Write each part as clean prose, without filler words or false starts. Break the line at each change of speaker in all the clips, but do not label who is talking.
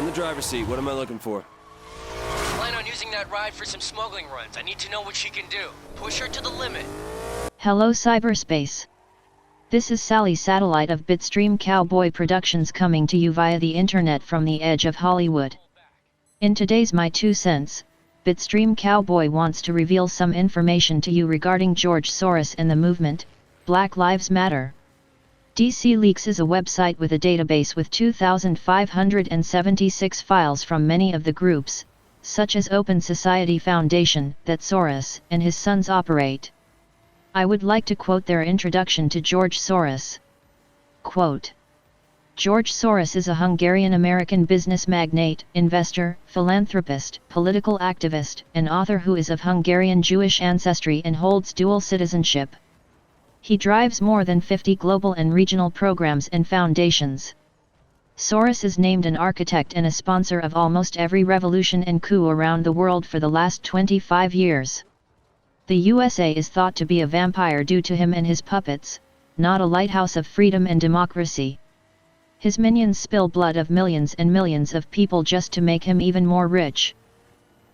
In the driver's seat. What am I looking for?
Plan on using that ride for some smuggling runs. I need to know what she can do. Push her to the limit.
Hello cyberspace. This is Sally Satellite of Bitstream Cowboy Productions coming to you via the internet from the edge of Hollywood. In today's My Two Cents, Bitstream Cowboy wants to reveal some information to you regarding George Soros and the movement, Black Lives Matter. DC Leaks is a website with a database with 2,576 files from many of the groups, such as Open Society Foundation, that Soros and his sons operate. I would like to quote their introduction to George Soros. Quote, George Soros is a Hungarian-American business magnate, investor, philanthropist, political activist, and author who is of Hungarian Jewish ancestry and holds dual citizenship. He drives more than 50 global and regional programs and foundations. Soros is named an architect and a sponsor of almost every revolution and coup around the world for the last 25 years. The USA is thought to be a vampire due to him and his puppets, not a lighthouse of freedom and democracy. His minions spill blood of millions and millions of people just to make him even more rich.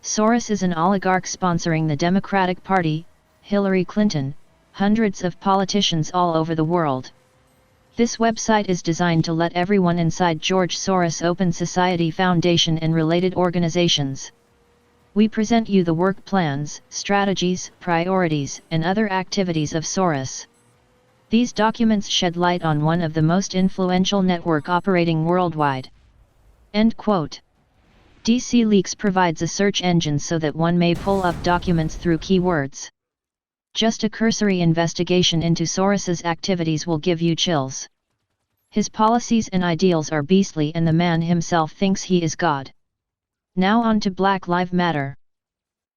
Soros is an oligarch sponsoring the Democratic Party, Hillary Clinton, hundreds of politicians all over the world. This website is designed to let everyone inside George Soros Open Society Foundation and related organizations. We present you the work plans, strategies, priorities, and other activities of Soros. These documents shed light on one of the most influential network operating worldwide. End quote. DC Leaks provides a search engine so that one may pull up documents through keywords. Just a cursory investigation into Soros's activities will give you chills. His policies and ideals are beastly and the man himself thinks he is God. Now on to Black Lives Matter.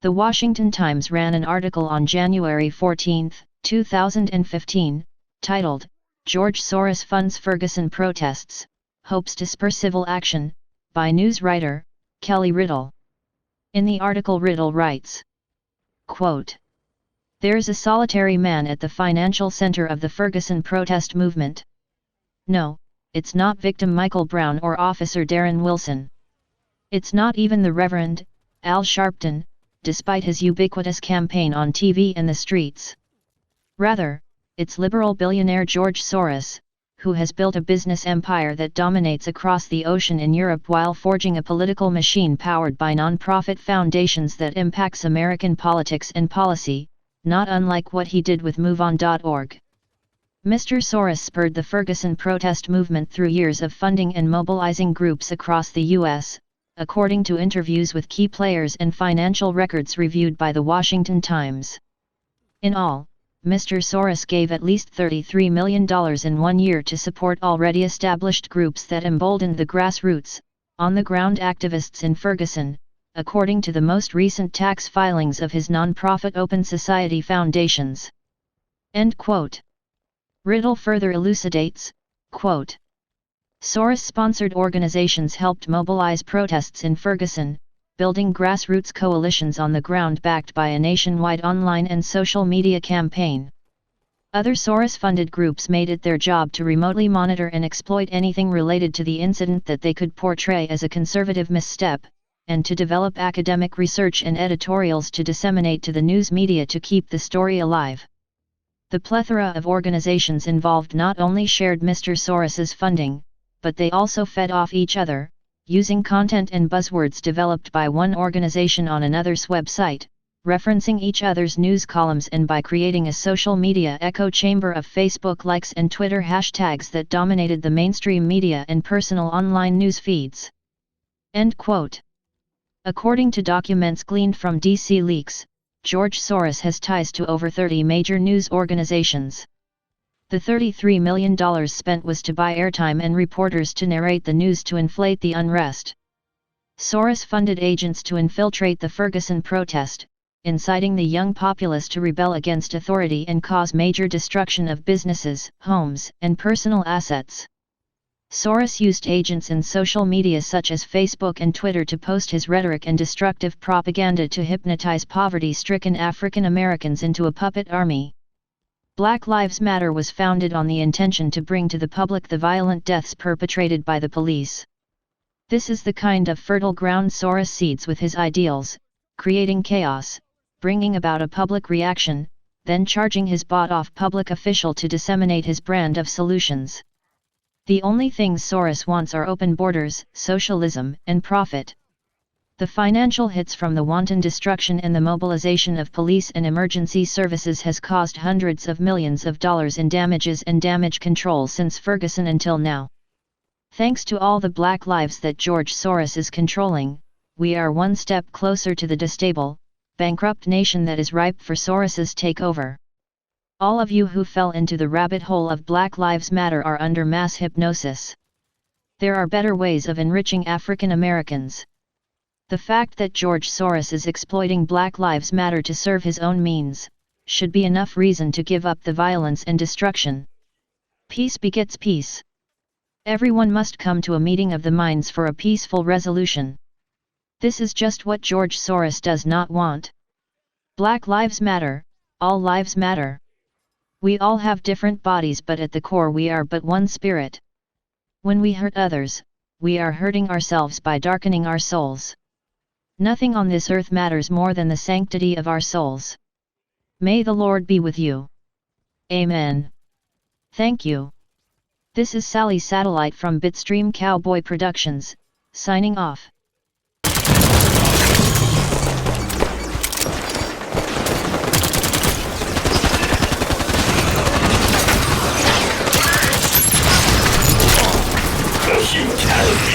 The Washington Times ran an article on January 14, 2015, titled, George Soros Funds Ferguson Protests, Hopes to Spur Civil Action, by news writer, Kelly Riddle. In the article Riddle writes, quote, There's a solitary man at the financial center of the Ferguson protest movement. No, it's not victim Michael Brown or Officer Darren Wilson. It's not even the Reverend Al Sharpton, despite his ubiquitous campaign on TV and the streets. Rather, it's liberal billionaire George Soros, who has built a business empire that dominates across the ocean in Europe while forging a political machine powered by non-profit foundations that impacts American politics and policy, not unlike what he did with MoveOn.org. Mr. Soros spurred the Ferguson protest movement through years of funding and mobilizing groups across the U.S., according to interviews with key players and financial records reviewed by the Washington Times. In all, Mr. Soros gave at least $33 million in 1 year to support already established groups that emboldened the grassroots, on-the-ground activists in Ferguson, according to the most recent tax filings of his non-profit Open Society Foundations. End quote. Riddle further elucidates, quote, Soros-sponsored organizations helped mobilize protests in Ferguson, building grassroots coalitions on the ground backed by a nationwide online and social media campaign. Other Soros-funded groups made it their job to remotely monitor and exploit anything related to the incident that they could portray as a conservative misstep, and to develop academic research and editorials to disseminate to the news media to keep the story alive. The plethora of organizations involved not only shared Mr. Soros's funding, but they also fed off each other, using content and buzzwords developed by one organization on another's website, referencing each other's news columns and by creating a social media echo chamber of Facebook likes and Twitter hashtags that dominated the mainstream media and personal online news feeds. End quote. According to documents gleaned from DC Leaks, George Soros has ties to over 30 major news organizations. The $33 million spent was to buy airtime and reporters to narrate the news to inflate the unrest. Soros funded agents to infiltrate the Ferguson protest, inciting the young populace to rebel against authority and cause major destruction of businesses, homes, and personal assets. Soros used agents in social media such as Facebook and Twitter to post his rhetoric and destructive propaganda to hypnotize poverty-stricken African Americans into a puppet army. Black Lives Matter was founded on the intention to bring to the public the violent deaths perpetrated by the police. This is the kind of fertile ground Soros seeds with his ideals, creating chaos, bringing about a public reaction, then charging his bought-off public official to disseminate his brand of solutions. The only things Soros wants are open borders, socialism, and profit. The financial hits from the wanton destruction and the mobilization of police and emergency services has caused hundreds of millions of dollars in damages and damage control since Ferguson until now. Thanks to all the black lives that George Soros is controlling, we are one step closer to the destable, bankrupt nation that is ripe for Soros's takeover. All of you who fell into the rabbit hole of Black Lives Matter are under mass hypnosis. There are better ways of enriching African Americans. The fact that George Soros is exploiting Black Lives Matter to serve his own means, should be enough reason to give up the violence and destruction. Peace begets peace. Everyone must come to a meeting of the minds for a peaceful resolution. This is just what George Soros does not want. Black lives matter, all lives matter. We all have different bodies, but at the core we are but one spirit. When we hurt others, we are hurting ourselves by darkening our souls. Nothing on this earth matters more than the sanctity of our souls. May the Lord be with you. Amen. Thank you. This is Sally Satellite from Bitstream Cowboy Productions, signing off.
Fatality.